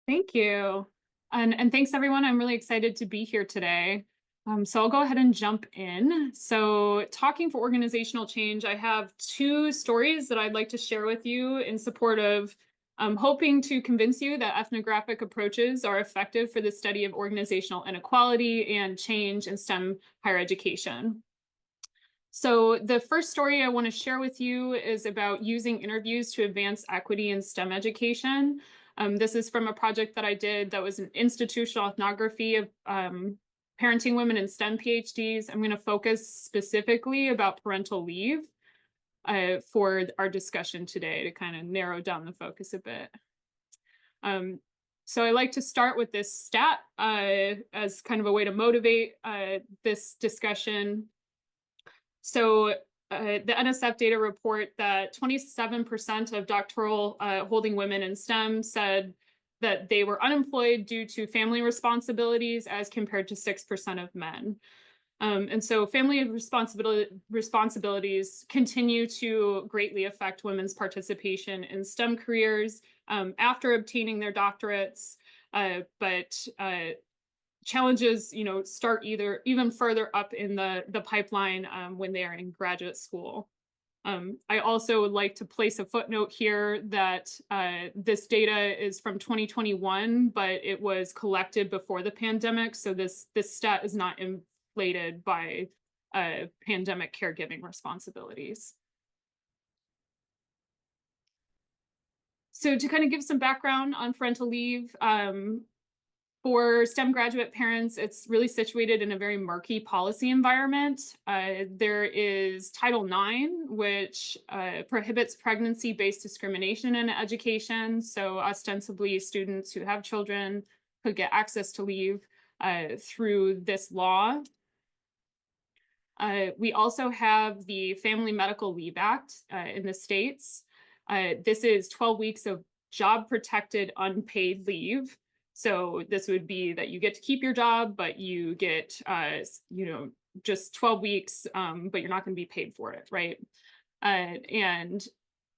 Thank you. And thanks everyone. I'm really excited to be here today. So I'll go ahead and jump in. So talking for organizational change, I have two stories that I'd like to share with you in support of hoping to convince you that ethnographic approaches are effective for the study of organizational inequality and change in STEM higher education. So the first story I want to share with you is about using interviews to advance equity in STEM education. This is from a project that I did that was an institutional ethnography of parenting women in STEM PhDs. I'm going to focus specifically about parental leave for our discussion today to kind of narrow down the focus a bit. So I like to start with this stat as kind of a way to motivate this discussion. So the NSF data report that 27% of doctoral holding women in STEM said that they were unemployed due to family responsibilities as compared to 6% of men. And so family responsibilities continue to greatly affect women's participation in STEM careers after obtaining their doctorates, but challenges, start even further up in the pipeline when they are in graduate school. I also would like to place a footnote here that this data is from 2021, but it was collected before the pandemic. So this stat is not inflated by pandemic caregiving responsibilities. So to kind of give some background on parental leave, for STEM graduate parents, it's really situated in a very murky policy environment. There is Title IX, which prohibits pregnancy-based discrimination in education. So ostensibly, students who have children could get access to leave through this law. We also have the Family Medical Leave Act in the States. This is 12 weeks of job-protected unpaid leave. So this would be that you get to keep your job, but you get, just 12 weeks, but you're not going to be paid for it, right? And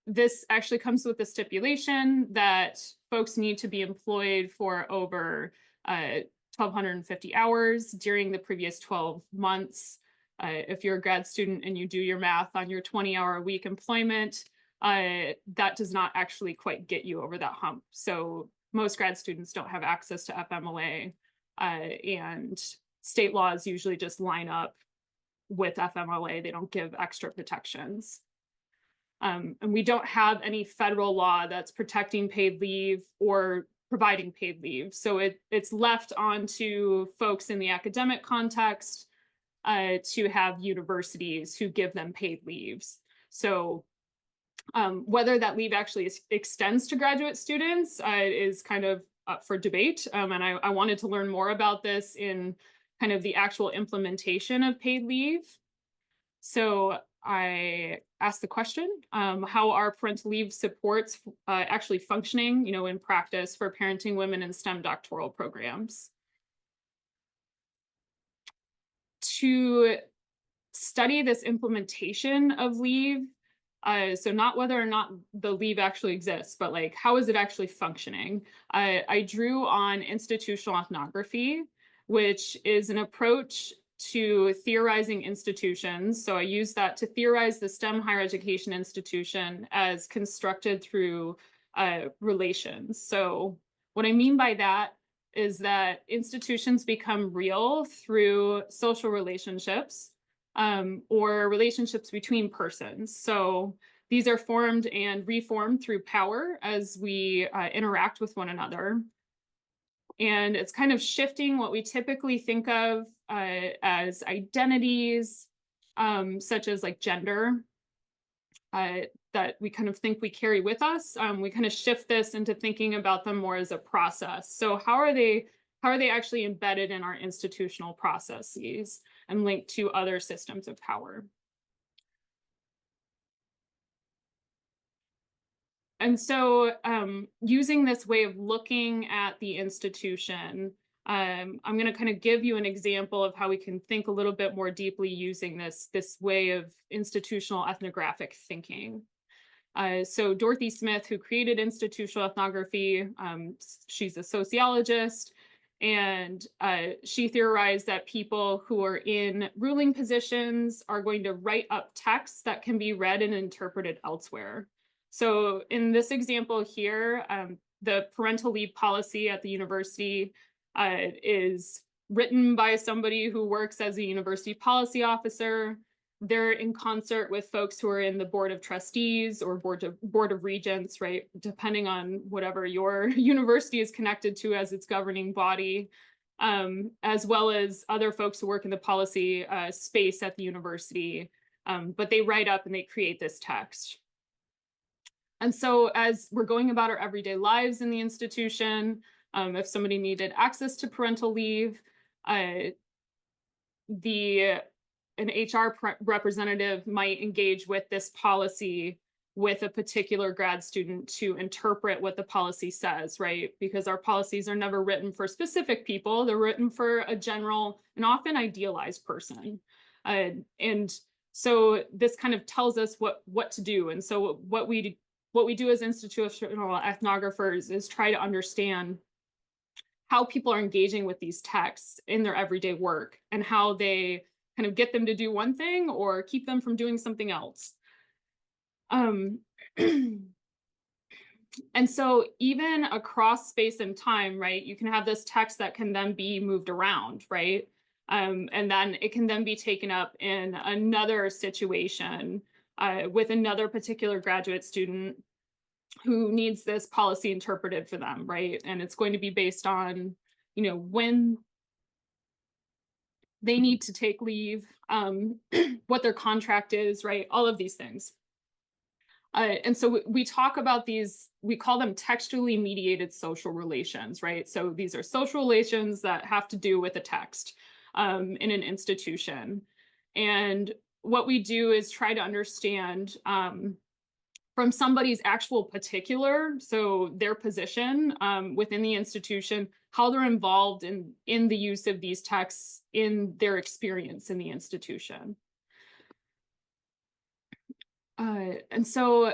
this actually comes with the stipulation that folks need to be employed for over 1,250 hours during the previous 12 months. If you're a grad student and you do your math on your 20-hour-a-week employment, that does not actually quite get you over that hump. So most grad students don't have access to FMLA, and state laws usually just line up with FMLA. They don't give extra protections. And we don't have any federal law that's protecting paid leave or providing paid leave. So it's left onto folks in the academic context to have universities who give them paid leaves. So whether that leave actually extends to graduate students is kind of up for debate. And I wanted to learn more about this in kind of the actual implementation of paid leave. So I asked the question, how are parental leave supports actually functioning, in practice for parenting women in STEM doctoral programs? To study this implementation of leave, so not whether or not the leave actually exists, but like, how is it actually functioning? I drew on institutional ethnography, which is an approach to theorizing institutions. So I use that to theorize the STEM higher education institution as constructed through relations. So what I mean by that is that institutions become real through social relationships, or relationships between persons. So these are formed and reformed through power as we interact with one another. And it's kind of shifting what we typically think of as identities, such as like gender, that we kind of think we carry with us. We kind of shift this into thinking about them more as a process. So how are they actually embedded in our institutional processes and linked to other systems of power? And so using this way of looking at the institution, I'm going to kind of give you an example of how we can think a little bit more deeply using this way of institutional ethnographic thinking. So Dorothy Smith, who created institutional ethnography, she's a sociologist, and she theorized that people who are in ruling positions are going to write up texts that can be read and interpreted elsewhere. So in this example here, the parental leave policy at the university is written by somebody who works as a university policy officer. They're in concert with folks who are in the board of trustees or board of regents, right? Depending on whatever your university is connected to as its governing body, as well as other folks who work in the policy space at the university. But they write up and they create this text. And so as we're going about our everyday lives in the institution, if somebody needed access to parental leave, an HR representative might engage with this policy with a particular grad student to interpret what the policy says, right? Because our policies are never written for specific people. They're written for a general and often idealized person. And so this kind of tells us what to do. And so what we do as institutional ethnographers is try to understand how people are engaging with these texts in their everyday work and how they kind of get them to do one thing or keep them from doing something else. And so even across space and time, right, you can have this text that can then be moved around, right? And then it can then be taken up in another situation with another particular graduate student who needs this policy interpreted for them, right? And it's going to be based on, when they need to take leave, what their contract is, right? All of these things. And so we talk about these, we call them textually mediated social relations, right? So these are social relations that have to do with a text in an institution. And what we do is try to understand from somebody's actual particular, so their position within the institution, how they're involved in the use of these texts in their experience in the institution. And so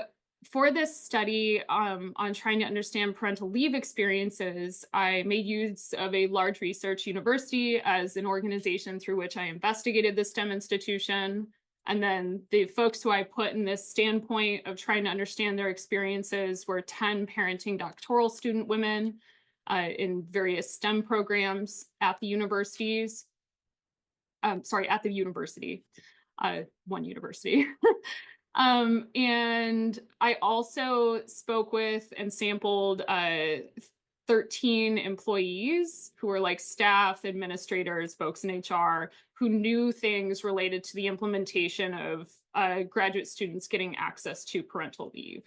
for this study on trying to understand parental leave experiences, I made use of a large research university as an organization through which I investigated the STEM institution. And then the folks who I put in this standpoint of trying to understand their experiences were 10 parenting doctoral student women in various STEM programs at the universities. At the university, one university. And I also spoke with and sampled 13 employees who were like staff, administrators, folks in HR who knew things related to the implementation of graduate students getting access to parental leave.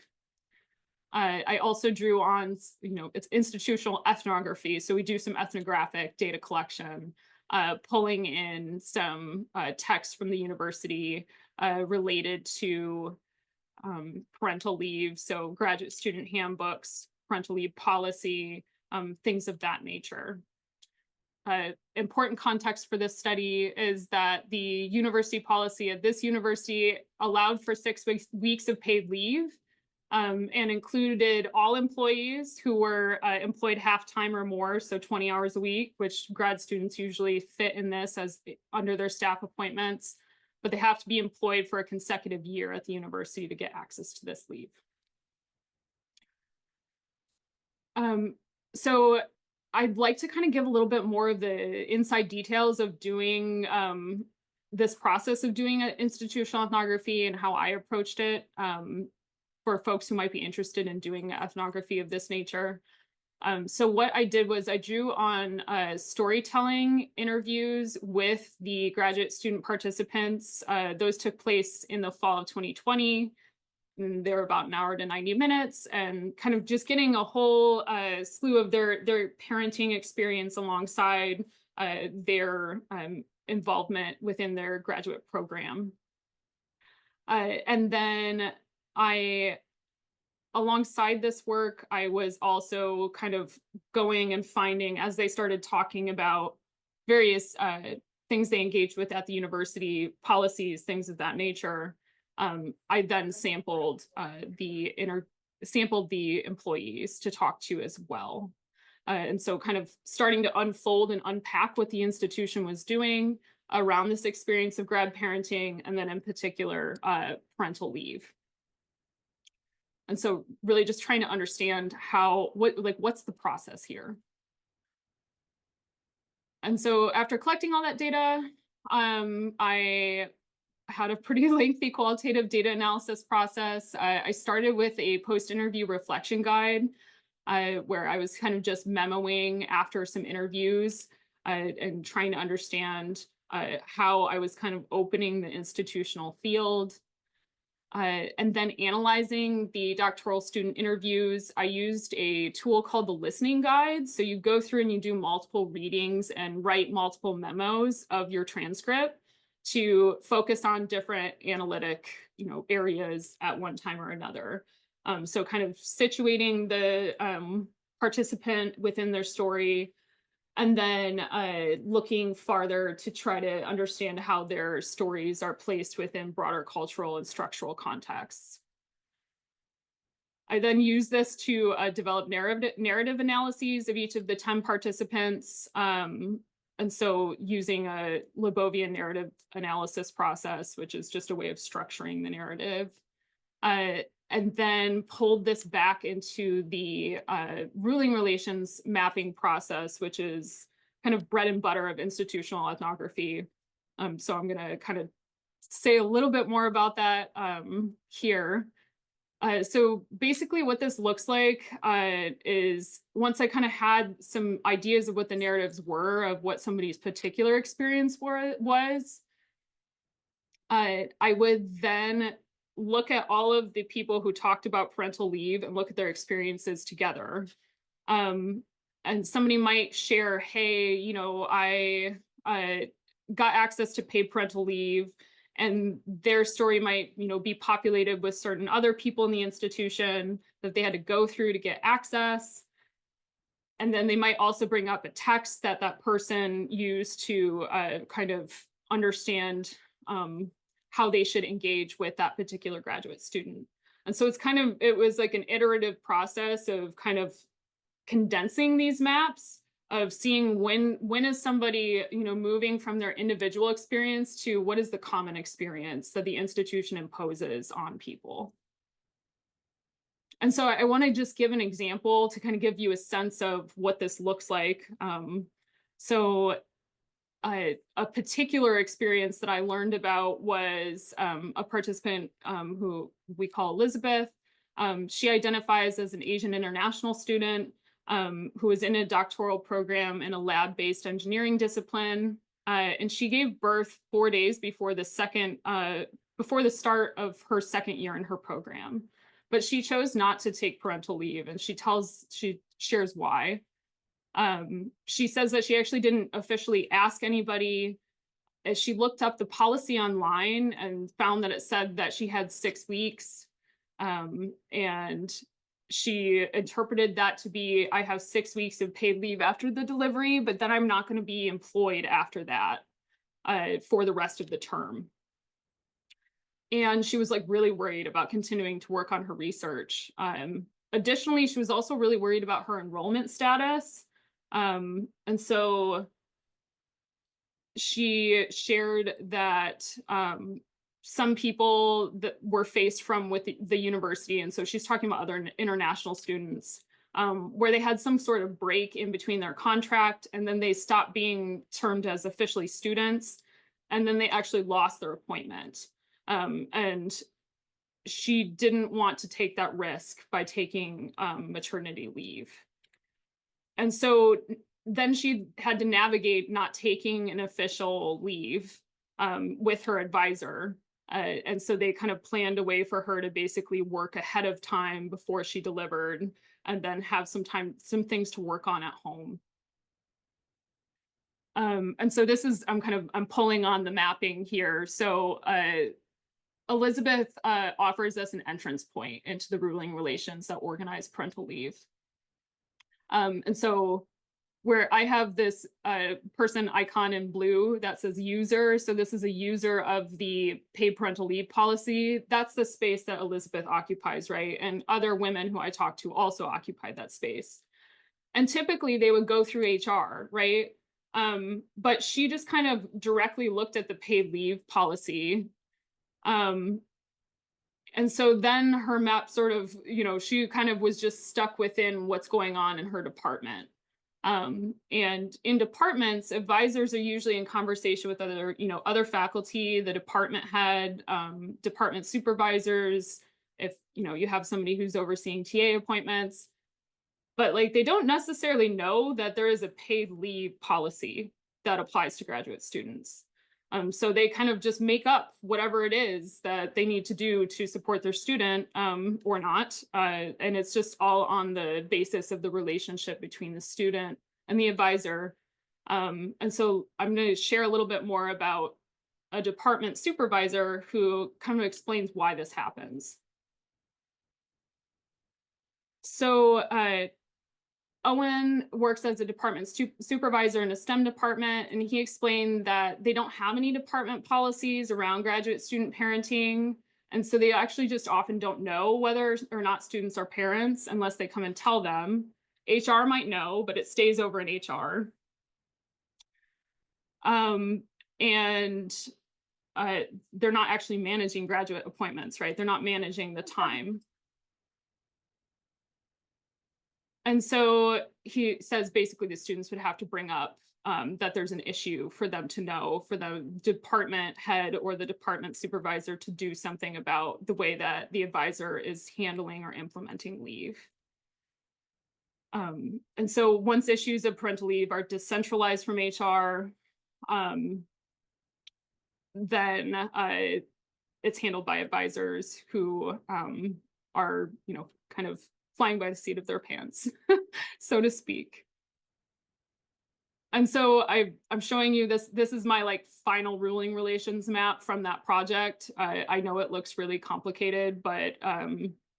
I also drew on, it's institutional ethnography. So we do some ethnographic data collection, pulling in some texts from the university related to parental leave. So graduate student handbooks, parental leave policy, things of that nature. Important context for this study is that the university policy at this university allowed for 6 weeks of paid leave and included all employees who were employed half-time or more, so 20 hours a week, which grad students usually fit in this as under their staff appointments, but they have to be employed for a consecutive year at the university to get access to this leave. So I'd like to kind of give a little bit more of the inside details of doing this process of doing institutional ethnography and how I approached it for folks who might be interested in doing ethnography of this nature. So what I did was I drew on storytelling interviews with the graduate student participants. Those took place in the fall of 2020. And they were about an hour to 90 minutes, and kind of just getting a whole slew of their parenting experience alongside their involvement within their graduate program. And then alongside this work, I was also kind of going and finding, as they started talking about various things they engaged with at the university, policies, things of that nature. I then sampled the employees to talk to as well. And so kind of starting to unfold and unpack what the institution was doing around this experience of grad parenting, and then in particular, parental leave. And so really just trying to understand what's the process here. And so after collecting all that data, I had a pretty lengthy qualitative data analysis process. I started with a post-interview reflection guide, where I was kind of just memoing after some interviews, and trying to understand how I was kind of opening the institutional field. And then analyzing the doctoral student interviews, I used a tool called the listening guide. So you go through and you do multiple readings and write multiple memos of your transcript to focus on different analytic, areas at one time or another. So kind of situating the participant within their story, and then looking farther to try to understand how their stories are placed within broader cultural and structural contexts. I then use this to develop narrative analyses of each of the 10 participants. And so using a Lebovian narrative analysis process, which is just a way of structuring the narrative. And then pulled this back into the ruling relations mapping process, which is kind of bread and butter of institutional ethnography. So I'm going to kind of say a little bit more about that here. So basically what this looks like is, once I kind of had some ideas of what the narratives were, of what somebody's particular experience was, I would then look at all of the people who talked about parental leave and look at their experiences together. And somebody might share, hey, I got access to paid parental leave, and their story might, be populated with certain other people in the institution that they had to go through to get access. And then they might also bring up a text that that person used to kind of understand how they should engage with that particular graduate student. And so it was like an iterative process of kind of condensing these maps, of seeing when is somebody, moving from their individual experience to what is the common experience that the institution imposes on people. And so I want to just give an example to kind of give you a sense of what this looks like. A particular experience that I learned about was a participant who we call Elizabeth. She identifies as an Asian international student who was in a doctoral program in a lab-based engineering discipline. And she gave birth 4 days before the start of her second year in her program. But she chose not to take parental leave, and she shares why. She says that she actually didn't officially ask anybody. As she looked up the policy online and found that it said that she had 6 weeks, and she interpreted that to be, I have 6 weeks of paid leave after the delivery, but then I'm not going to be employed after that for the rest of the term. And she was really worried about continuing to work on her research. Additionally, she was also really worried about her enrollment status. And so she shared that some people that were faced with the university, and so she's talking about other international students, where they had some sort of break in between their contract, and then they stopped being termed as officially students, and then they actually lost their appointment. And she didn't want to take that risk by taking maternity leave. And so then she had to navigate not taking an official leave with her advisor. And so they kind of planned a way for her to basically work ahead of time before she delivered, and then have some things to work on at home. And so this is, I'm pulling on the mapping here. So Elizabeth offers us an entrance point into the ruling relations that organize parental leave. And so where I have this person icon in blue that says user. So this is a user of the paid parental leave policy. That's the space that Elizabeth occupies, right? And other women who I talked to also occupied that space. And typically they would go through HR, right? But she just kind of directly looked at the paid leave policy. And so then her map sort of, she kind of was just stuck within what's going on in her department. And in departments, advisors are usually in conversation with other faculty, the department head, department supervisors, if, you have somebody who's overseeing TA appointments. But like, they don't necessarily know that there is a paid leave policy that applies to graduate students. So they kind of just make up whatever it is that they need to do to support their student, or not. And it's just all on the basis of the relationship between the student and the advisor. And so I'm going to share a little bit more about a department supervisor who kind of explains why this happens. So Owen works as a department supervisor in a STEM department, and he explained that they don't have any department policies around graduate student parenting. And so they actually just often don't know whether or not students are parents unless they come and tell them. HR might know, but it stays over in HR. And they're not actually managing graduate appointments, right? They're not managing the time. And so he says basically the students would have to bring up that there's an issue for them to know, for the department head or the department supervisor to do something about the way that the advisor is handling or implementing leave. And so once issues of parental leave are decentralized from HR, then it's handled by advisors who are, kind of flying by the seat of their pants, so to speak. And so I'm showing you this. This is my like final ruling relations map from that project. I know it looks really complicated, but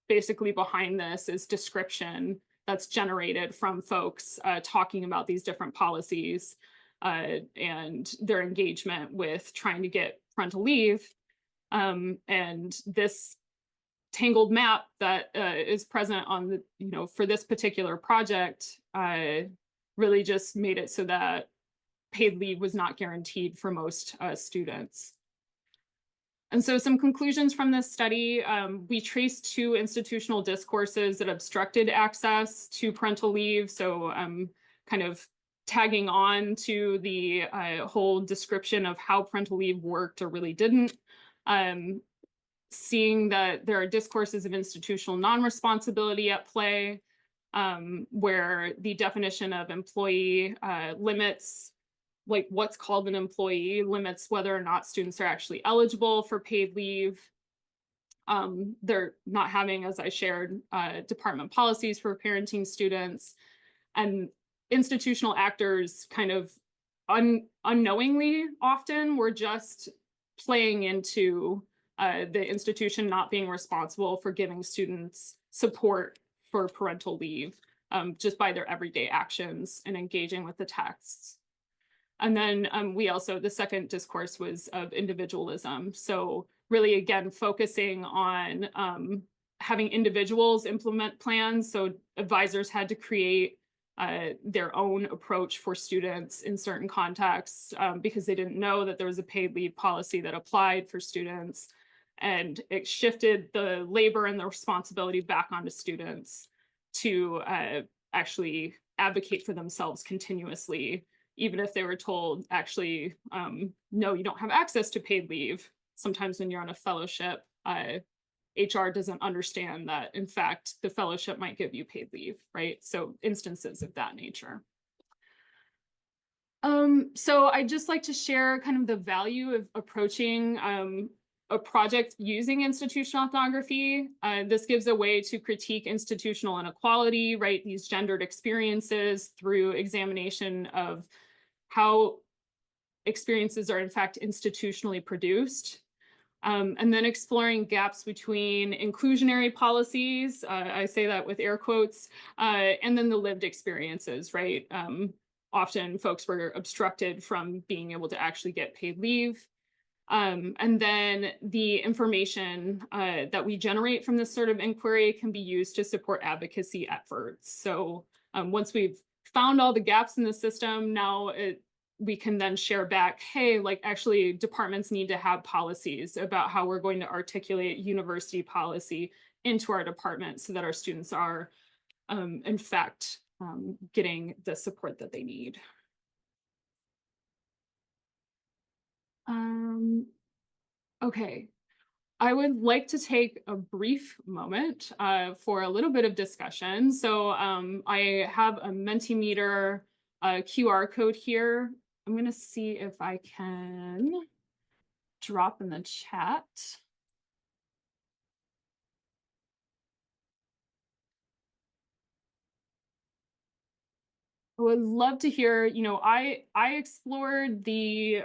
basically behind this is description that's generated from folks talking about these different policies and their engagement with trying to get parental leave. And this tangled map that is present on the, for this particular project really just made it so that paid leave was not guaranteed for most students. And so some conclusions from this study, we traced 2 institutional discourses that obstructed access to parental leave. So kind of tagging on to the whole description of how parental leave worked or really didn't. Seeing that there are discourses of institutional non-responsibility at play, where the definition of employee limits, like what's called an employee, limits whether or not students are actually eligible for paid leave. They're not having, as I shared, department policies for parenting students, and institutional actors kind of unknowingly often were just playing into the institution not being responsible for giving students support for parental leave, just by their everyday actions and engaging with the texts. And then we also, the second discourse was of individualism. So really, again, focusing on having individuals implement plans. So advisors had to create their own approach for students in certain contexts because they didn't know that there was a paid leave policy that applied for students. And it shifted the labor and the responsibility back onto students to actually advocate for themselves continuously, even if they were told, actually, no, you don't have access to paid leave. Sometimes when you're on a fellowship, HR doesn't understand that, in fact, the fellowship might give you paid leave, right? So instances of that nature. So I'd just like to share kind of the value of approaching a project using institutional ethnography. This gives a way to critique institutional inequality, right? These gendered experiences through examination of how experiences are in fact institutionally produced. And then exploring gaps between inclusionary policies, I say that with air quotes, and then the lived experiences, right? often folks were obstructed from being able to actually get paid leave. And then the information that we generate from this sort of inquiry can be used to support advocacy efforts. So once we've found all the gaps in the system, now we can then share back, hey, like actually departments need to have policies about how we're going to articulate university policy into our department so that our students are, in fact, getting the support that they need. Okay, I would like to take a brief moment for a little bit of discussion. So I have a Mentimeter QR code here. I'm going to see if I can drop in the chat. I would love to hear, I explored the,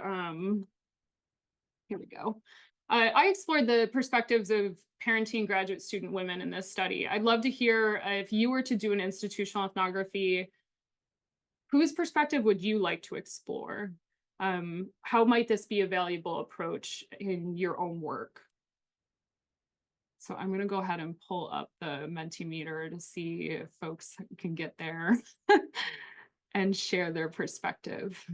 here we go. I explored the perspectives of parenting graduate student women in this study. I'd love to hear if you were to do an institutional ethnography, whose perspective would you like to explore? How might this be a valuable approach in your own work? So I'm going to go ahead and pull up the Mentimeter to see if folks can get there and share their perspective.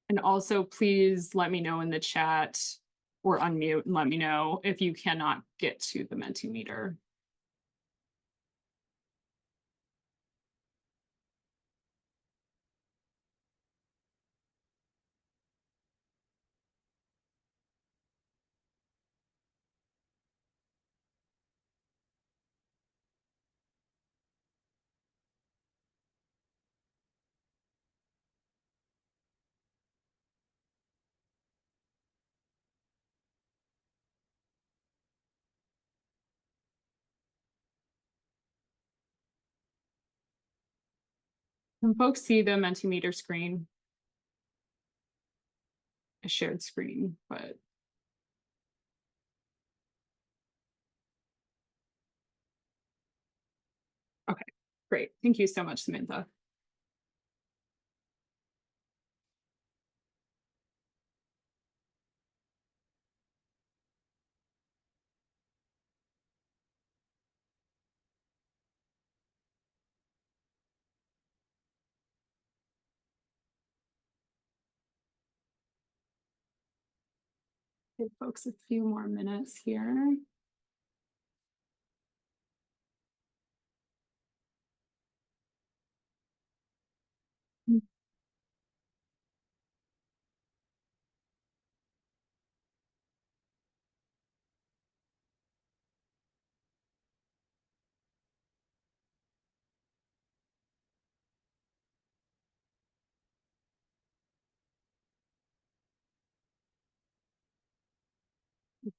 And also, please let me know in the chat or unmute and let me know if you cannot get to the Mentimeter. Can folks see the Mentimeter screen? A shared screen, but okay, great. Thank you so much, Samantha. Give folks a few more minutes here.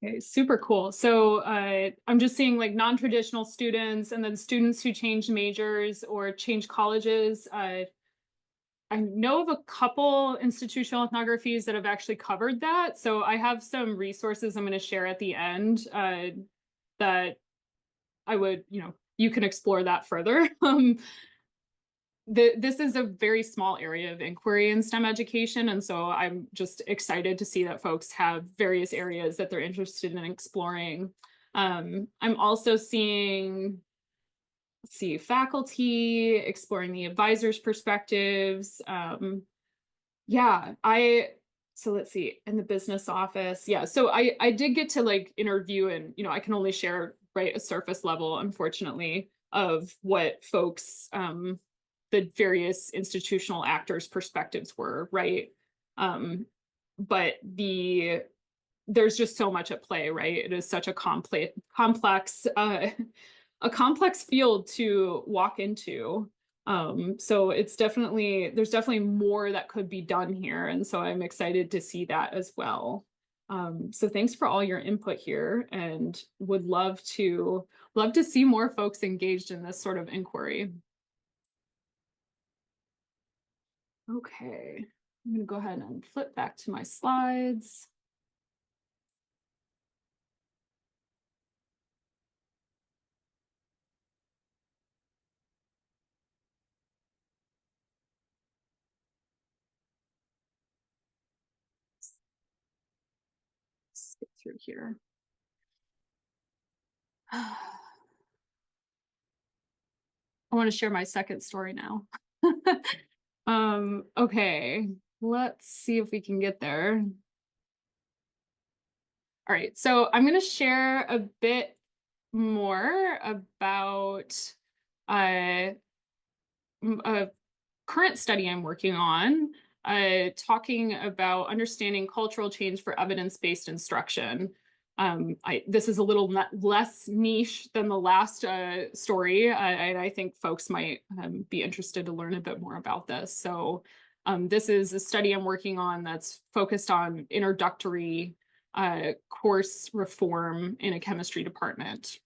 Okay, super cool. So I'm just seeing like non-traditional students and then students who change majors or change colleges. I know of a couple institutional ethnographies that have actually covered that. So I have some resources I'm going to share at the end that I would, you can explore that further. This is a very small area of inquiry in STEM education. And so I'm just excited to see that folks have various areas that they're interested in exploring. I'm also seeing, let's see, faculty exploring the advisors' perspectives. So let's see, in the business office. Yeah, so I did get to like interview and, I can only share, right, a surface level, unfortunately, of what folks, the various institutional actors' perspectives were, right? But there's just so much at play, right? It is such a complex a complex field to walk into. So there's definitely more that could be done here. And so I'm excited to see that as well. So thanks for all your input here and would love to see more folks engaged in this sort of inquiry. Okay, I'm gonna go ahead and flip back to my slides. through here. I want to share my second story now. Okay, let's see if we can get there. All right, so I'm going to share a bit more about uh, a current study I'm working on, talking about understanding cultural change for evidence-based instruction. This is a little less niche than the last story. I think folks might be interested to learn a bit more about this. So this is a study I'm working on that's focused on introductory course reform in a chemistry department.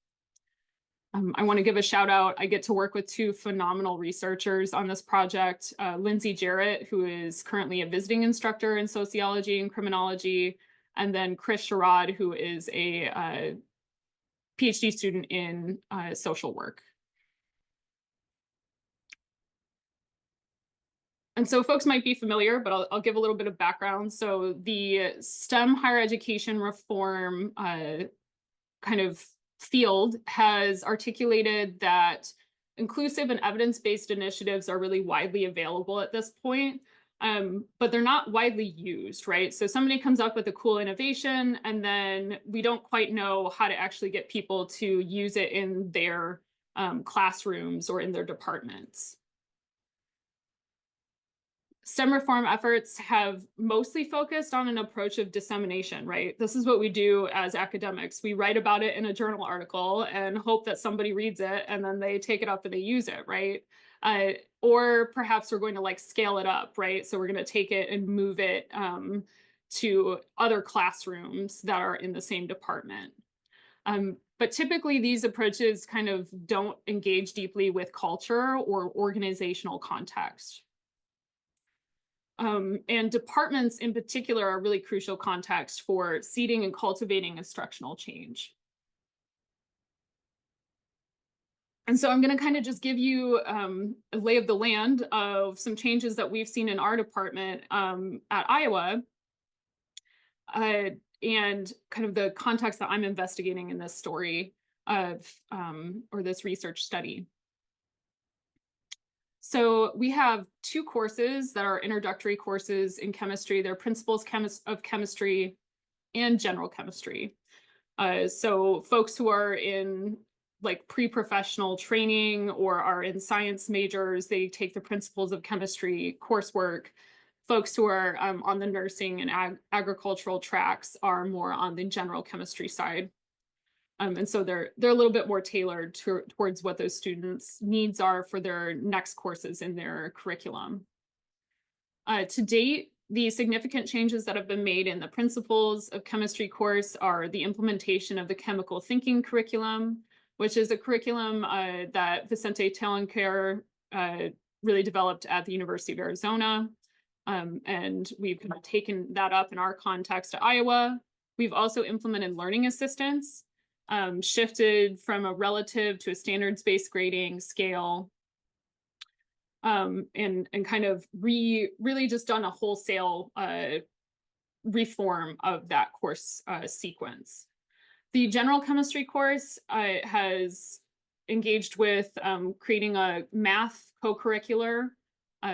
I want to give a shout out. I get to work with two phenomenal researchers on this project. Lindsay Jarrett, who is currently a visiting instructor in sociology and criminology, and then Chris Sherrod, who is a PhD student in social work. And so folks might be familiar, but I'll give a little bit of background. So the STEM higher education reform kind of field has articulated that inclusive and evidence-based initiatives are really widely available at this point, but they're not widely used, right? So somebody comes up with a cool innovation, and then we don't quite know how to actually get people to use it in their classrooms or in their departments. STEM reform efforts have mostly focused on an approach of dissemination, right? This is what we do as academics. We write about it in a journal article and hope that somebody reads it and then they take it up and they use it, right? Or perhaps we're going to like scale it up, right? So we're going to take it and move it to other classrooms that are in the same department. But typically these approaches kind of don't engage deeply with culture or organizational context. And departments in particular are really crucial context for seeding and cultivating instructional change. And so I'm going to kind of just give you a lay of the land of some changes that we've seen in our department at Iowa, and kind of the context that I'm investigating in this story of, or this research study. So we have two courses that are introductory courses in chemistry. They're principles of chemistry and general chemistry. So folks who are in like pre-professional training or are in science majors, they take the principles of chemistry coursework. Folks who are on the nursing and agricultural tracks are more on the general chemistry side. And so they're a little bit more tailored towards what those students' needs are for their next courses in their curriculum. To date, the significant changes that have been made in the principles of chemistry course are the implementation of the chemical thinking curriculum, which is a curriculum that Vicente Telencar really developed at the University of Arizona. And we've kind of taken that up in our context at Iowa. We've also implemented learning assistance, shifted from a relative to a standards-based grading scale, and kind of really just done a wholesale reform of that course sequence. The general chemistry course has engaged with creating a math co-curricular,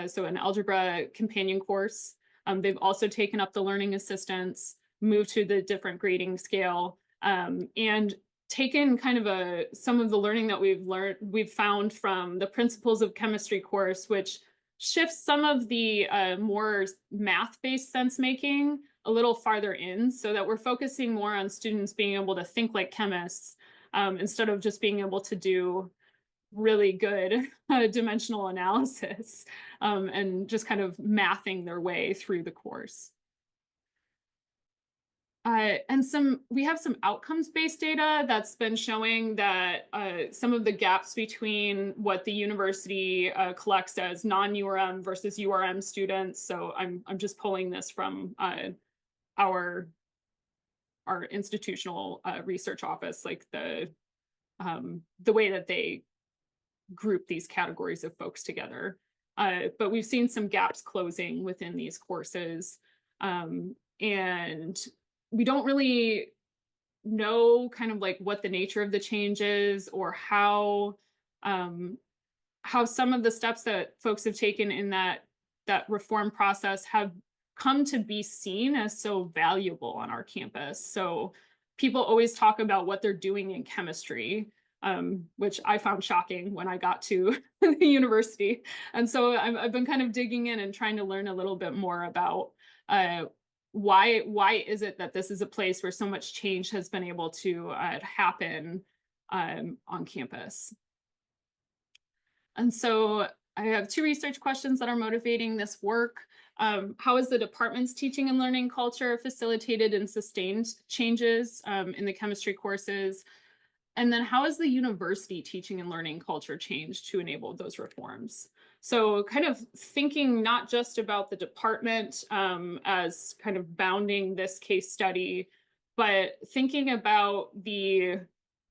so an algebra companion course. They've also taken up the learning assistance, moved to the different grading scale, and taken kind of some of the learning that we've found from the principles of chemistry course, which shifts some of the more math-based sense making a little farther in, so that we're focusing more on students being able to think like chemists instead of just being able to do really good dimensional analysis and just kind of mathing their way through the course. And we have some outcomes-based data that's been showing that some of the gaps between what the university collects as non-URM versus URM students. So I'm just pulling this from our institutional research office, like the way that they group these categories of folks together. But we've seen some gaps closing within these courses, and we don't really know kind of like what the nature of the change is, or um, how some of the steps that folks have taken in that reform process have come to be seen as so valuable on our campus. So people always talk about what they're doing in chemistry, which I found shocking when I got to the university. And so I've been kind of digging in and trying to learn a little bit more about uh, why is it that this is a place where so much change has been able to happen on campus. And so I have two research questions that are motivating this work. How is the department's teaching and learning culture facilitated and sustained changes in the chemistry courses? And then how has the university teaching and learning culture changed to enable those reforms? So kind of thinking not just about the department as kind of bounding this case study, but thinking about the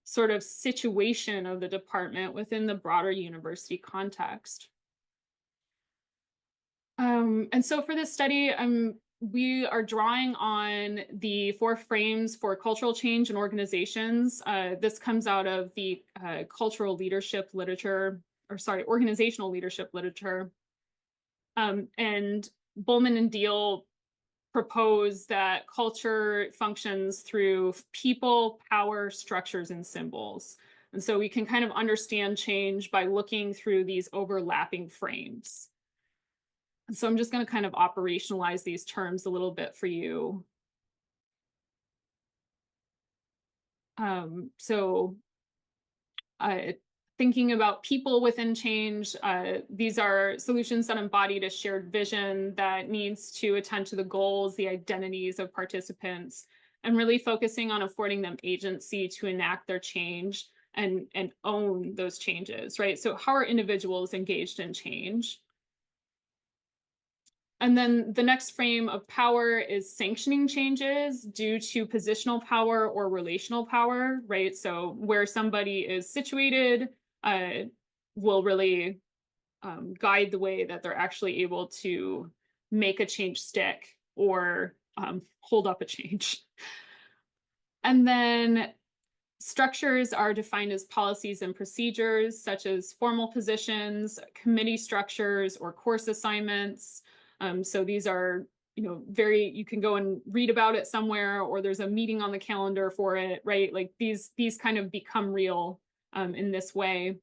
sort of situation of the department within the broader university context. And so for this study, we are drawing on the 4 frames for cultural change in organizations. This comes out of the cultural leadership literature, or sorry, organizational leadership literature. And Bowman and Deal propose that culture functions through people, power, structures, and symbols. And so we can kind of understand change by looking through these overlapping frames. So I'm just going to kind of operationalize these terms a little bit for you. So thinking about people within change, these are solutions that embody a shared vision that needs to attend to the goals, the identities of participants, and really focusing on affording them agency to enact their change and own those changes, right? So how are individuals engaged in change? And then the next frame of power is sanctioning changes due to positional power or relational power, right? So where somebody is situated will really guide the way that they're actually able to make a change stick or hold up a change. And then structures are defined as policies and procedures, such as formal positions, committee structures, or course assignments. So these are, you can go and read about it somewhere, or there's a meeting on the calendar for it, right? Like these kind of become real in this way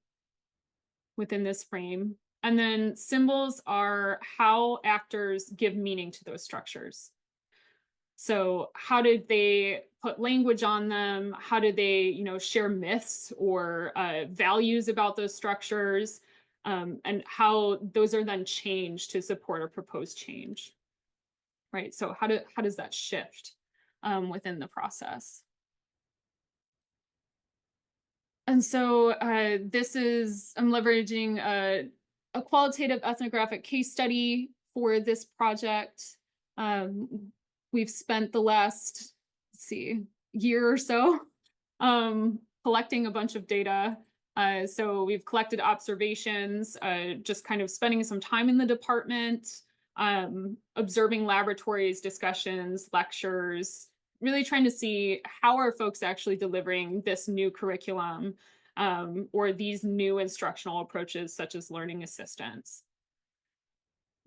within this frame. And then symbols are how actors give meaning to those structures. So how did they put language on them? How did they, share myths or values about those structures? And how those are then changed to support a proposed change, right? So how does that shift within the process? And so I'm leveraging a qualitative ethnographic case study for this project. We've spent the last, year or so collecting a bunch of data. So we've collected observations, just kind of spending some time in the department, observing laboratories, discussions, lectures, really trying to see how are folks actually delivering this new curriculum or these new instructional approaches such as learning assistants.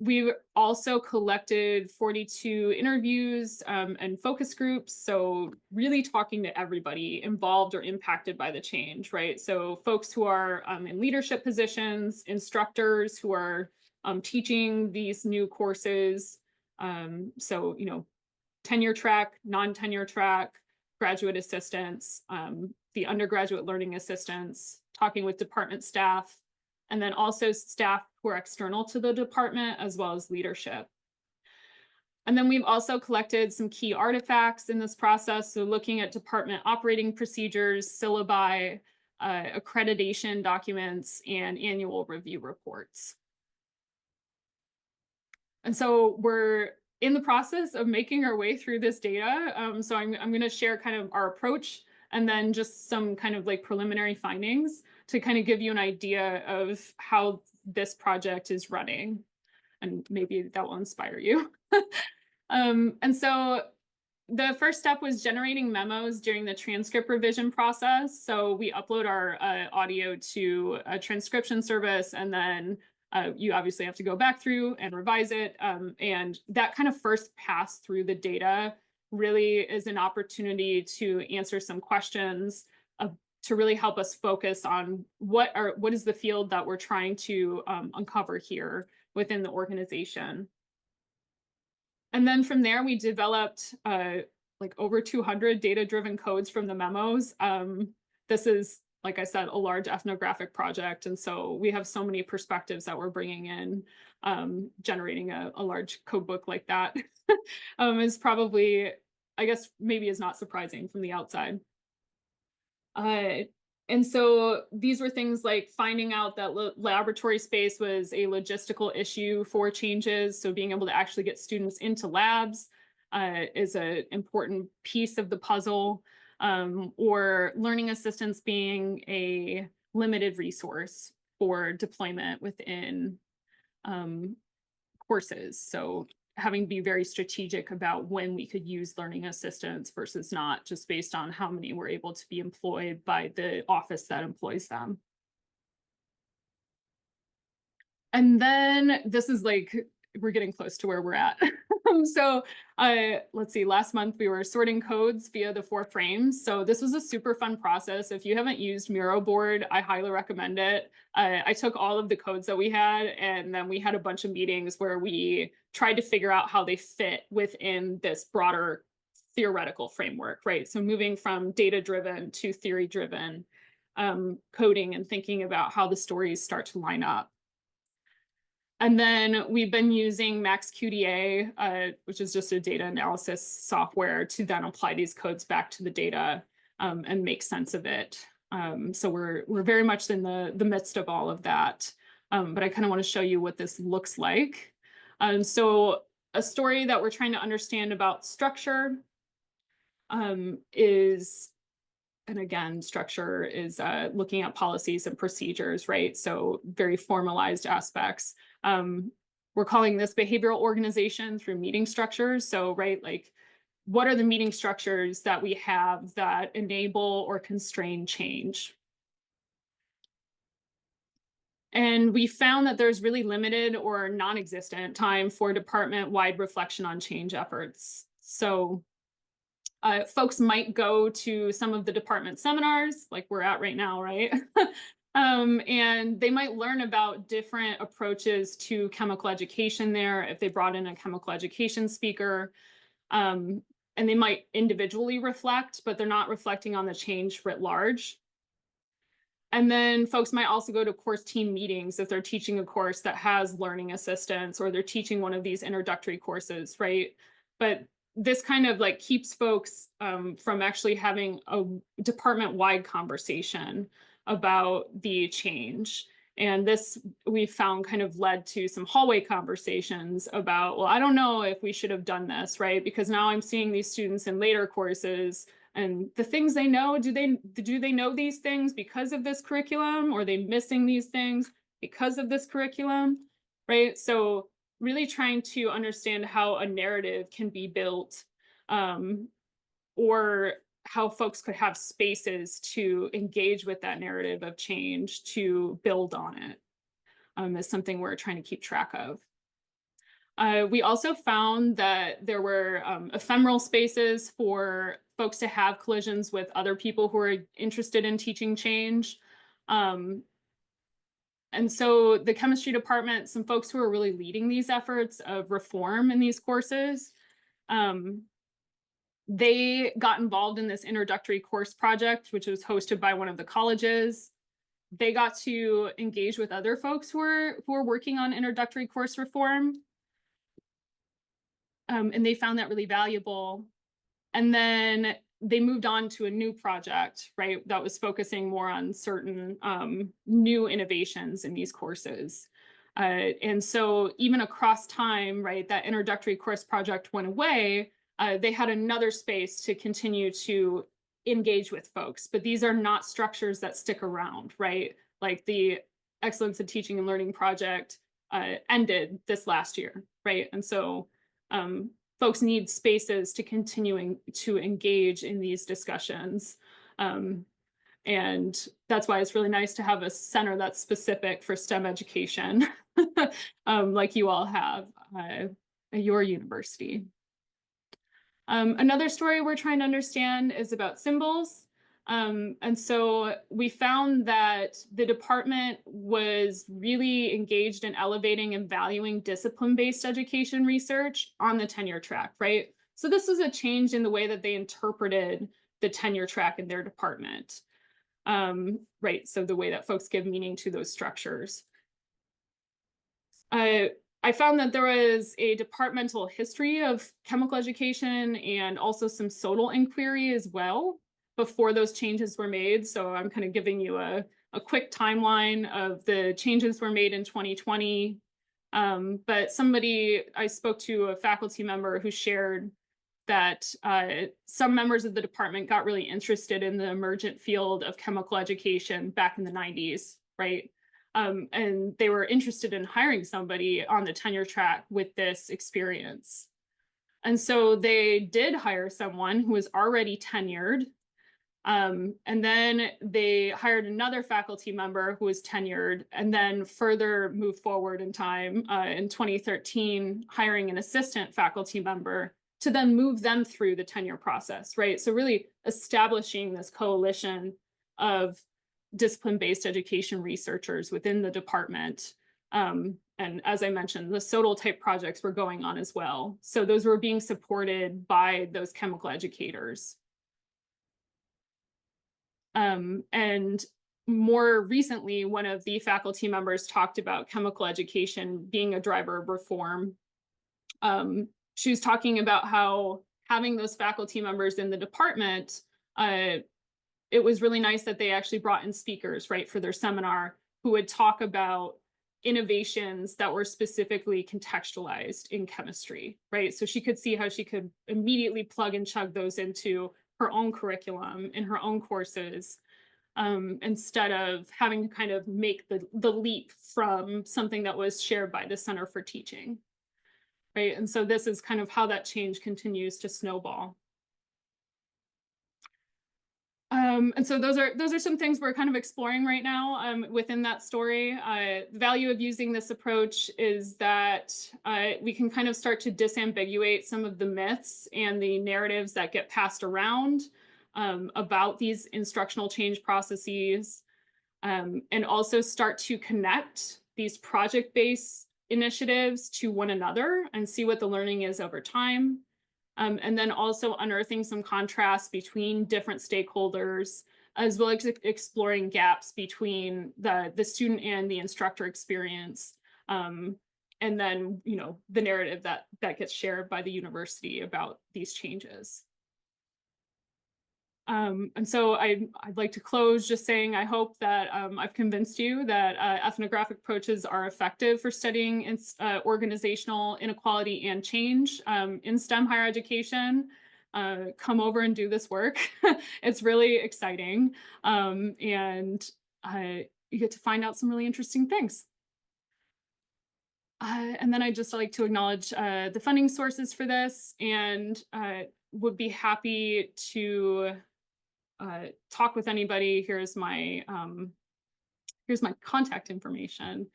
We also collected 42 interviews and focus groups. So really talking to everybody involved or impacted by the change, right? So folks who are in leadership positions, instructors who are teaching these new courses. So, tenure track, non-tenure track, graduate assistants, the undergraduate learning assistants, talking with department staff, and then also staff who are external to the department, as well as leadership. And then we've also collected some key artifacts in this process. So looking at department operating procedures, syllabi, accreditation documents, and annual review reports. And so we're in the process of making our way through this data. So I'm going to share kind of our approach and then just some kind of like preliminary findings to kind of give you an idea of how this project is running. And maybe that will inspire you. And so the first step was generating memos during the transcript revision process. So we upload our audio to a transcription service, and then you obviously have to go back through and revise it. And that kind of first pass through the data really is an opportunity to answer some questions, to really help us focus on what is the field that we're trying to uncover here within the organization. And then from there, we developed like over 200 data-driven codes from the memos. This is, like I said, a large ethnographic project. And so we have so many perspectives that we're bringing in. Generating a large code book like that is probably, I guess, maybe is not surprising from the outside. And so these were things like finding out that laboratory space was a logistical issue for changes. So being able to actually get students into labs is an important piece of the puzzle, or learning assistants being a limited resource for deployment within courses. So having to be very strategic about when we could use learning assistants versus not, just based on how many were able to be employed by the office that employs them. And then this is like, we're getting close to where we're at. So let's see, last month we were sorting codes via the 4 frames. So this was a super fun process. If you haven't used Miro board, I highly recommend it. I took all of the codes that we had, and then we had a bunch of meetings where we tried to figure out how they fit within this broader theoretical framework, right? So moving from data-driven to theory-driven coding and thinking about how the stories start to line up. And then we've been using MaxQDA, which is just a data analysis software, to then apply these codes back to the data and make sense of it. So we're very much in the midst of all of that. But I kind of want to show you what this looks like. So a story that we're trying to understand about structure is, and again, structure is looking at policies and procedures, right? So very formalized aspects. We're calling this behavioral organization through meeting structures. So, right, like, what are the meeting structures that we have that enable or constrain change? And we found that there's really limited or non-existent time for department-wide reflection on change efforts. So folks might go to some of the department seminars, like we're at right now, right? And they might learn about different approaches to chemical education there if they brought in a chemical education speaker. And they might individually reflect, but they're not reflecting on the change writ large. And then folks might also go to course team meetings if they're teaching a course that has learning assistants, or they're teaching one of these introductory courses, right? But this kind of like keeps folks from actually having a department-wide conversation about the change. And this, we found, kind of led to some hallway conversations about, well, I don't know if we should have done this, right? Because now I'm seeing these students in later courses, and the things they know, do they know these things because of this curriculum, or are they missing these things because of this curriculum, right? So really trying to understand how a narrative can be built, or how folks could have spaces to engage with that narrative of change to build on it, is something we're trying to keep track of. We also found that there were ephemeral spaces for folks to have collisions with other people who are interested in teaching change. And so the chemistry department, some folks who are really leading these efforts of reform in these courses, they got involved in this introductory course project, which was hosted by one of the colleges. They got to engage with other folks who are working on introductory course reform. And they found that really valuable. And then they moved on to a new project, right, that was focusing more on certain new innovations in these courses. And so even across time, right, that introductory course project went away. They had another space to continue to engage with folks, but these are not structures that stick around, right? Like the Excellence in Teaching and Learning project ended this last year, right? And so folks need spaces to continuing to engage in these discussions. And that's why it's really nice to have a center that's specific for STEM education, like you all have at your university. Another story we're trying to understand is about symbols. And so we found that the department was really engaged in elevating and valuing discipline-based education research on the tenure track, right? So this was a change in the way that they interpreted the tenure track in their department. Right, so the way that folks give meaning to those structures. I found that there was a departmental history of chemical education and also some SOTL inquiry as well before those changes were made. So I'm kind of giving you a quick timeline of the changes were made in 2020. But I spoke to a faculty member who shared that some members of the department got really interested in the emergent field of chemical education back in the 90s, right? And they were interested in hiring somebody on the tenure track with this experience. And so they did hire someone who was already tenured. And then they hired another faculty member who was tenured, and then further moved forward in time in 2013, hiring an assistant faculty member to then move them through the tenure process, right? So really establishing this coalition of discipline-based education researchers within the department. And as I mentioned, the SOTL type projects were going on as well. So those were being supported by those chemical educators. And more recently, one of the faculty members talked about chemical education being a driver of reform. She was talking about how having those faculty members in the department, it was really nice that they actually brought in speakers, right, for their seminar who would talk about innovations that were specifically contextualized in chemistry, right? So she could see how she could immediately plug and chug those into her own curriculum in her own courses, instead of having to kind of make the leap from something that was shared by the Center for Teaching, right? And so this is kind of how that change continues to snowball. And so those are some things we're kind of exploring right now within that story. The value of using this approach is that we can kind of start to disambiguate some of the myths and the narratives that get passed around about these instructional change processes, and also start to connect these project-based initiatives to one another and see what the learning is over time. And then also unearthing some contrasts between different stakeholders, as well as exploring gaps between the student and the instructor experience. And then, you know, the narrative that gets shared by the university about these changes. And so I'd like to close just saying I hope that I've convinced you that ethnographic approaches are effective for studying organizational inequality and change in STEM higher education. Come over and do this work. It's really exciting. And you get to find out some really interesting things. And then I'd just like to acknowledge the funding sources for this, and would be happy to talk with anybody. Here's my contact information,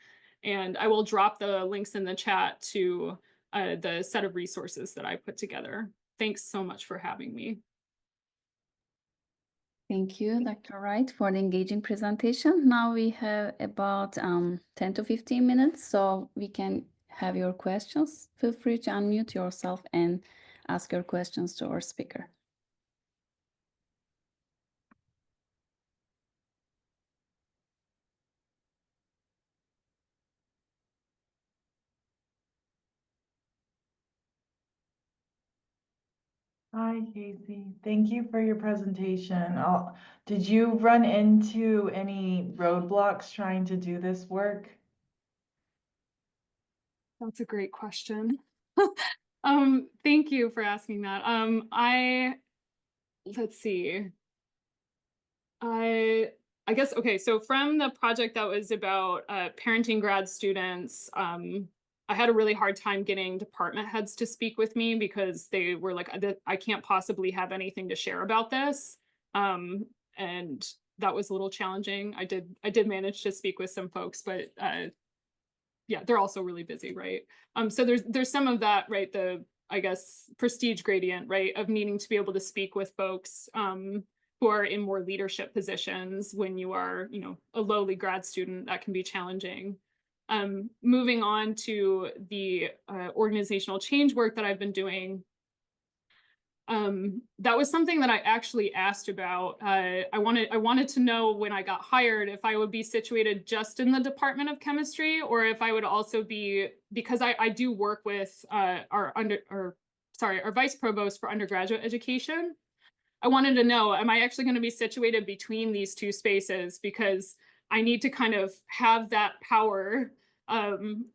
and I will drop the links in the chat to the set of resources that I put together. Thanks so much for having me. Thank you, Dr. Wright, for the engaging presentation. Now we have about 10 to 15 minutes, so we can have your questions. Feel free to unmute yourself and ask your questions to our speaker. Hi, Casey. Thank you for your presentation. Did you run into any roadblocks trying to do this work? That's a great question. Thank you for asking that. Let's see. I guess, okay, so from the project that was about parenting grad students, I had a really hard time getting department heads to speak with me because they were like, I can't possibly have anything to share about this. And that was a little challenging. I did manage to speak with some folks, but yeah, they're also really busy, right? So there's some of that, right? The, I guess, prestige gradient, right, of needing to be able to speak with folks who are in more leadership positions when you are, you know, a lowly grad student. That can be challenging. Moving on to the organizational change work that I've been doing, that was something that I actually asked about. I wanted to know when I got hired if I would be situated just in the Department of Chemistry, or if I would also be, because I do work with our vice provost for undergraduate education. I wanted to know, am I actually going to be situated between these two spaces? Because I need to kind of have that power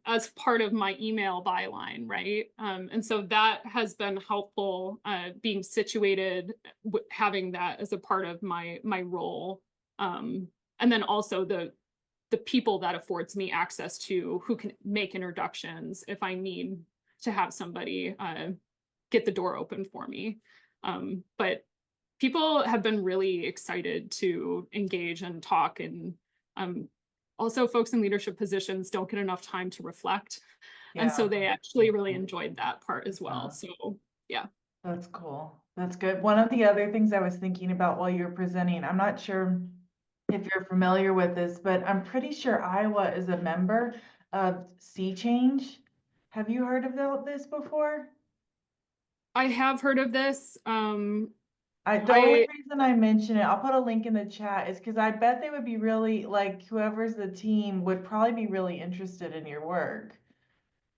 as part of my email byline, right? And so that has been helpful, being situated, having that as a part of my role. And then also the people that affords me access to who can make introductions if I need to have somebody get the door open for me. But people have been really excited to engage and talk, and also folks in leadership positions don't get enough time to reflect. And so they actually really enjoyed that part as well. So yeah. That's cool. That's good. One of the other things I was thinking about while you're presenting, I'm not sure if you're familiar with this, but I'm pretty sure Iowa is a member of Sea Change. Have you heard about this before? I have heard of this. The only reason I mention it, I'll put a link in the chat, is because I bet they would be really, like, whoever's the team would probably be really interested in your work.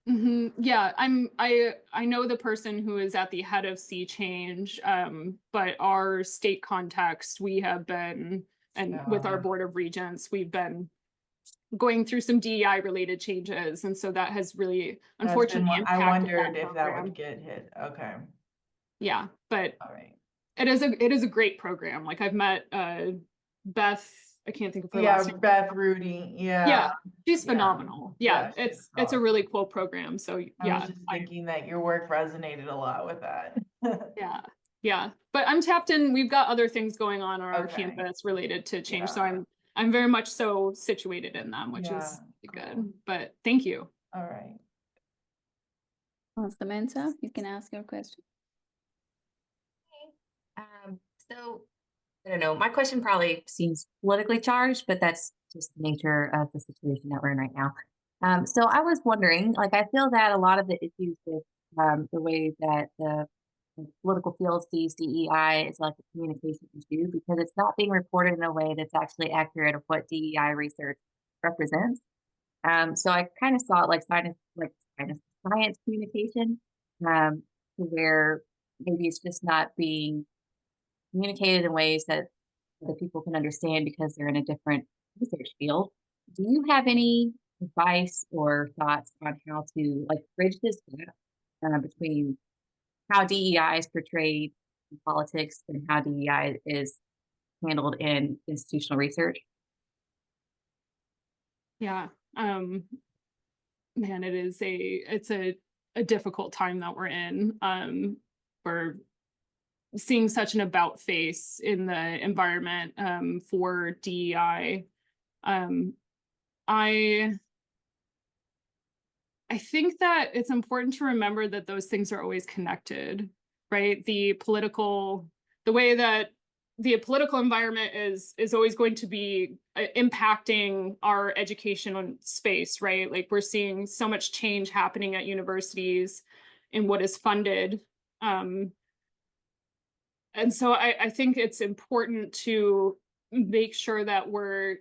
Yeah, I know the person who is at the head of Sea Change, but our state context, we have been, and with our Board of Regents, we've been going through some DEI related changes, and so that has really unfortunately I impacted wondered that if that program. would get hit. Okay. Yeah, but All right. it is a great program. Like I've met Beth, I can't think of her Yeah, last name. Beth Rudy. Yeah, Yeah. she's Yeah. phenomenal. Yeah, Yeah, she's it's a awesome. really cool program. So I yeah, was just thinking that your work resonated a lot with that. yeah. But I'm tapped in. We've got other things going on our Okay. campus related to change. So Yeah. I'm very much so situated in them, which is cool. good. But thank you. All right. Samantha, you can ask your question. So I don't know, my question probably seems politically charged, but that's just the nature of the situation that we're in right now. So I was wondering, like, I feel that a lot of the issues with the way that the political field sees DEI is like a communication issue because it's not being reported in a way that's actually accurate of what DEI research represents. So I kind of saw it like science communication, to where maybe it's just not being communicated in ways that the people can understand because they're in a different research field. Do you have any advice or thoughts on how to like bridge this gap between how DEI is portrayed in politics and how DEI is handled in institutional research? Yeah. Man, it's a difficult time that we're in. We're seeing such an about face in the environment for DEI. I think that it's important to remember that those things are always connected, right? The way that the political environment is always going to be impacting our educational space, right? Like we're seeing so much change happening at universities in what is funded. And so I think it's important to make sure that we're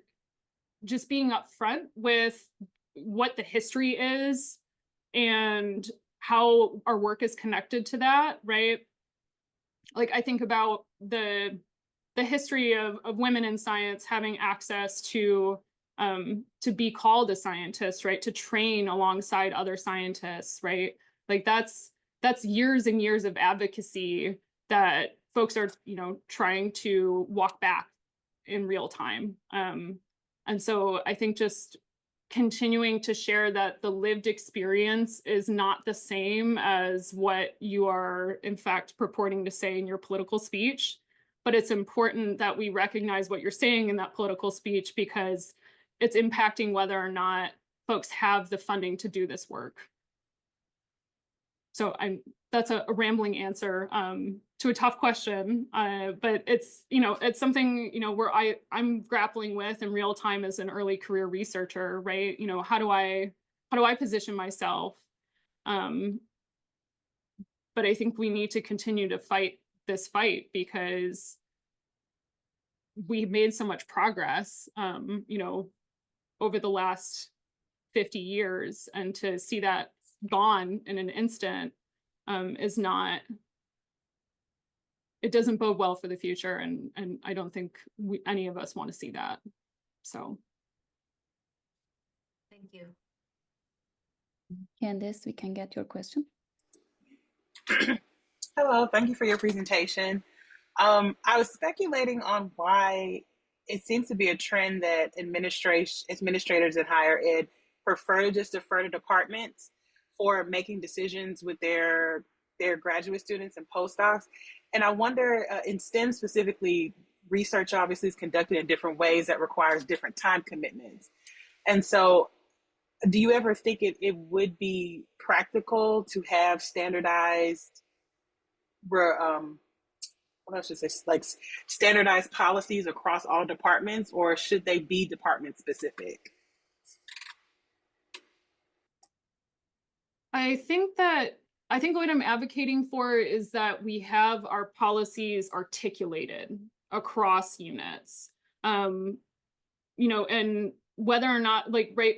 just being upfront with what the history is and how our work is connected to that, right? Like I think about the history of women in science having access to be called a scientist, right? To train alongside other scientists, right? Like that's years and years of advocacy that folks are, you know, trying to walk back in real time. And so I think just continuing to share that the lived experience is not the same as what you are in fact purporting to say in your political speech. But it's important that we recognize what you're saying in that political speech, because it's impacting whether or not folks have the funding to do this work. So that's a rambling answer to a tough question, but it's, you know, it's something, you know, where I'm grappling with in real time as an early career researcher, right? You know, how do I position myself? But I think we need to continue to fight this fight, because we made so much progress, you know, over the last 50 years, and to see that gone in an instant is not, it doesn't bode well for the future, and I don't think any of us want to see that. So Thank you. Candice, we can get your question. Hello, thank you for your presentation. I was speculating on why it seems to be a trend that administrators in higher ed prefer to just defer to departments for making decisions with their graduate students and postdocs. And I wonder, in STEM specifically, research obviously is conducted in different ways that requires different time commitments. And so do you ever think it would be practical to have standardized, what else should I say, like standardized policies across all departments, or should they be department specific? I think what I'm advocating for is that we have our policies articulated across units. You know, and whether or not, like, right,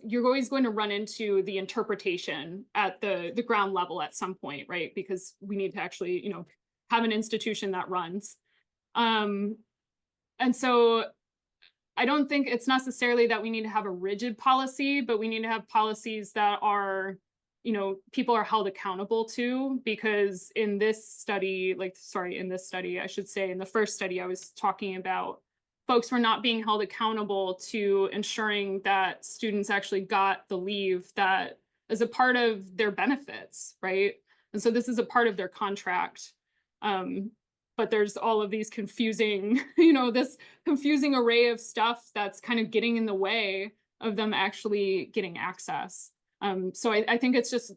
you're always going to run into the interpretation at the ground level at some point, right? Because we need to actually, you know, have an institution that runs. And so I don't think it's necessarily that we need to have a rigid policy, but we need to have policies that are, you know, people are held accountable to. Because in this study, I should say, in the first study I was talking about, folks were not being held accountable to ensuring that students actually got the leave that is a part of their benefits, right? And so this is a part of their contract. But there's all of these confusing, you know, this confusing array of stuff that's kind of getting in the way of them actually getting access. So I think it's just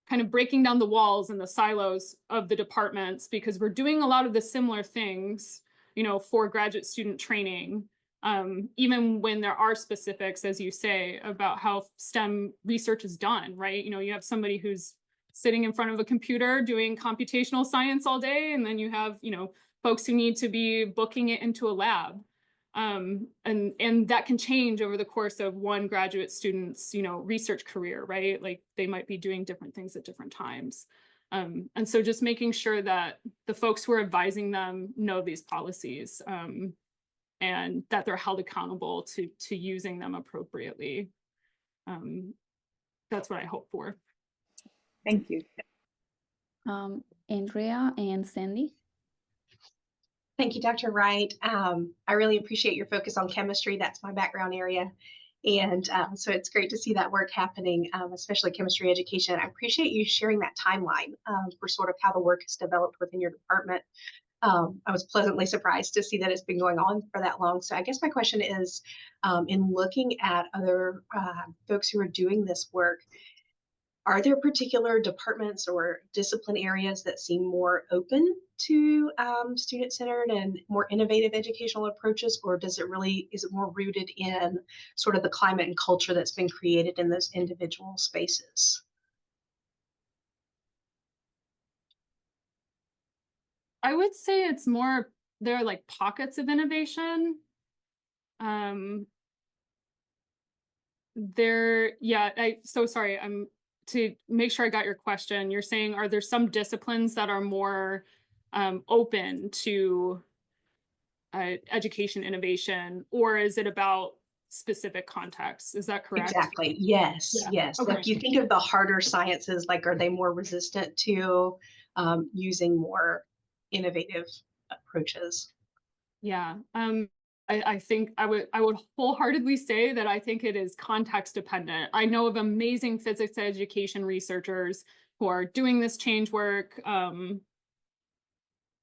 kind of breaking down the walls and the silos of the departments, because we're doing a lot of the similar things, you know, for graduate student training, even when there are specifics, as you say, about how STEM research is done, right? You know, you have somebody who's sitting in front of a computer doing computational science all day, and then you have, you know, folks who need to be booking it into a lab. And that can change over the course of one graduate student's, you know, research career, right? Like they might be doing different things at different times. And so just making sure that the folks who are advising them know these policies, and that they're held accountable to using them appropriately. That's what I hope for. Thank you. Andrea and Sandy. Thank you, Dr. Wright. I really appreciate your focus on chemistry. That's my background area. And so it's great to see that work happening, especially chemistry education. I appreciate you sharing that timeline for sort of how the work is developed within your department. I was pleasantly surprised to see that it's been going on for that long. So I guess my question is, in looking at other folks who are doing this work, are there particular departments or discipline areas that seem more open to student-centered and more innovative educational approaches, or is it more rooted in sort of the climate and culture that's been created in those individual spaces? I would say it's more, there are like pockets of innovation. To make sure I got your question, you're saying, are there some disciplines that are more open to education innovation, or is it about specific contexts? Is that correct? Exactly. Yes. Yeah. Yes. Okay. If you think of the harder sciences, like, are they more resistant to using more innovative approaches? Yeah. I think I would wholeheartedly say that I think it is context dependent. I know of amazing physics education researchers who are doing this change work. And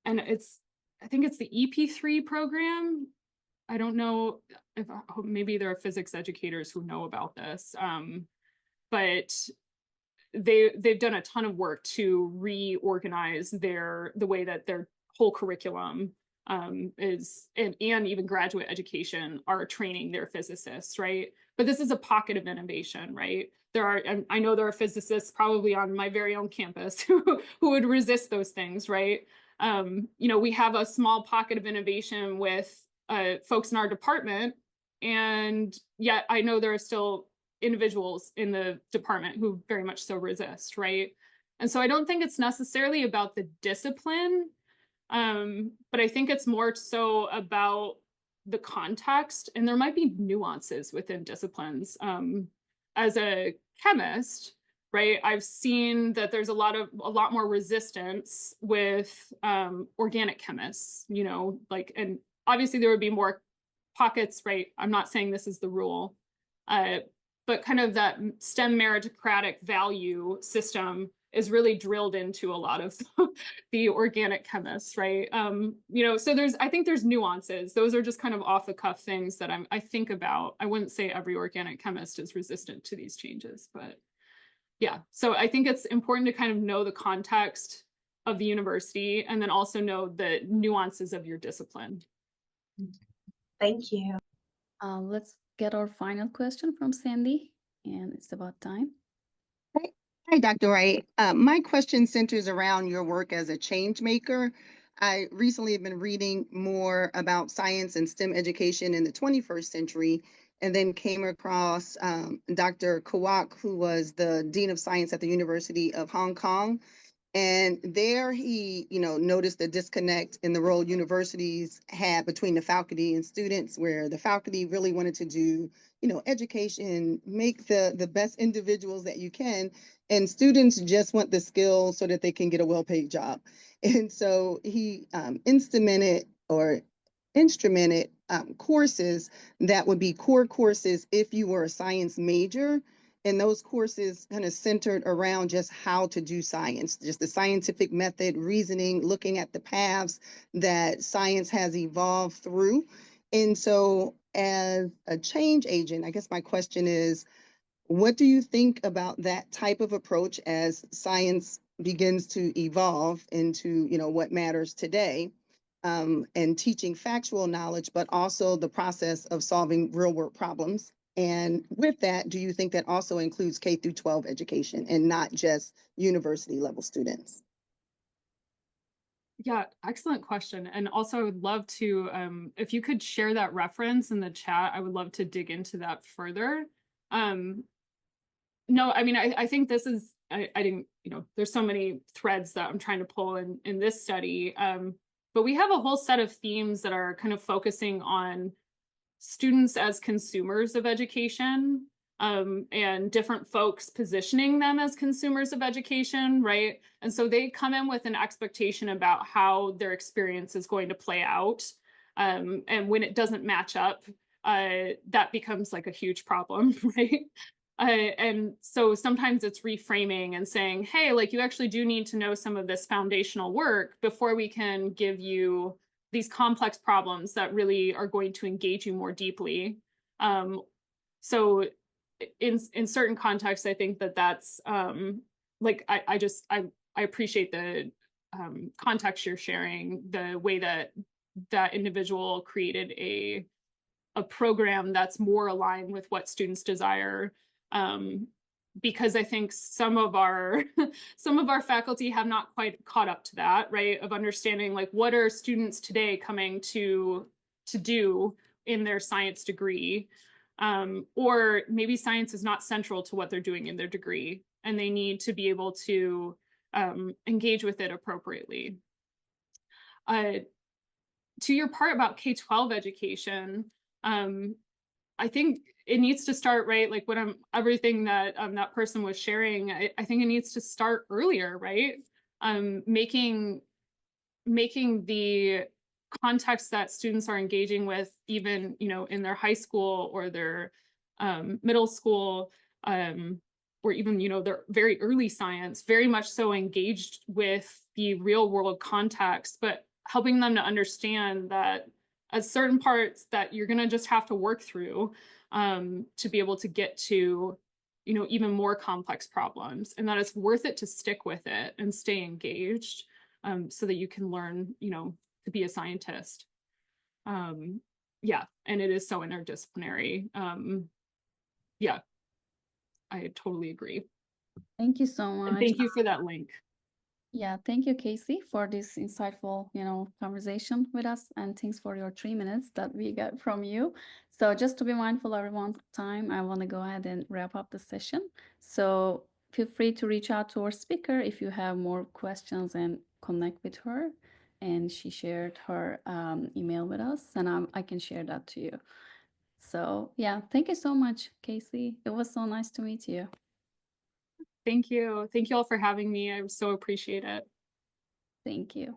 I think it's the EP3 program. I don't know if maybe there are physics educators who know about this. But they've done a ton of work to reorganize the way that their whole curriculum is, and even graduate education are training their physicists, right? But this is a pocket of innovation, right? I know there are physicists probably on my very own campus who would resist those things, right? We have a small pocket of innovation with folks in our department, and yet I know there are still individuals in the department who very much so resist, right? And so I don't think it's necessarily about the discipline, but I think it's more so about the context, and there might be nuances within disciplines. As a chemist, right, I've seen that there's a lot more resistance with organic chemists, and obviously there would be more pockets, right? I'm not saying this is the rule, but kind of that STEM meritocratic value system is really drilled into a lot of the organic chemists, right? So I think there's nuances. Those are just kind of off the cuff things that I think about. I wouldn't say every organic chemist is resistant to these changes, but yeah. So I think it's important to kind of know the context of the university and then also know the nuances of your discipline. Thank you. Let's get our final question from Sandy, and it's about time. Hi, Dr. Wright. My question centers around your work as a change maker. I recently have been reading more about science and STEM education in the 21st century, and then came across Dr. Kawak, who was the Dean of Science at the University of Hong Kong. And there he, noticed the disconnect in the role universities had between the faculty and students, where the faculty really wanted to do, education, make the best individuals that you can, and students just want the skills so that they can get a well-paid job. And so he instrumented courses that would be core courses if you were a science major. And those courses kind of centered around just how to do science, just the scientific method, reasoning, looking at the paths that science has evolved through. And so as a change agent, I guess my question is, what do you think about that type of approach as science begins to evolve into, what matters today, and teaching factual knowledge, but also the process of solving real world problems? And with that, do you think that also includes K through 12 education and not just university level students? Yeah, excellent question. And also I would love to, if you could share that reference in the chat, I would love to dig into that further. No, I mean, I think this is, I didn't, there's so many threads that I'm trying to pull in this study. But we have a whole set of themes that are kind of focusing on students as consumers of education, and different folks positioning them as consumers of education, right? And so they come in with an expectation about how their experience is going to play out. And when it doesn't match up, that becomes like a huge problem, right? And so sometimes it's reframing and saying, hey, like you actually do need to know some of this foundational work before we can give you these complex problems that really are going to engage you more deeply. So in certain contexts, I think that's like I appreciate the context you're sharing, the way that individual created a program that's more aligned with what students desire. Because I think some of our faculty have not quite caught up to that, right? Of understanding like what are students today coming to do in their science degree, or maybe science is not central to what they're doing in their degree, and they need to be able to engage with it appropriately. To your part about K-12 education, I think it needs to start, right? Like everything that that person was sharing, I think it needs to start earlier, right? Making the context that students are engaging with, even, in their high school or their middle school, or even, their very early science, very much so engaged with the real world context, but helping them to understand that as certain parts that you're going to just have to work through to be able to get to, even more complex problems, and that it's worth it to stick with it and stay engaged so that you can learn, to be a scientist. Yeah, and it is so interdisciplinary. Yeah, I totally agree. Thank you so And much. thank you for that link. Yeah, thank you, Casey, for this insightful, conversation with us, and thanks for your 3 minutes that we got from you. So just to be mindful of everyone's time, I want to go ahead and wrap up the session. So feel free to reach out to our speaker if you have more questions and connect with her. And she shared her email with us, and I can share that to you. So yeah, thank you so much, Casey. It was so nice to meet you. Thank you. Thank you all for having me. I so appreciate it. Thank you.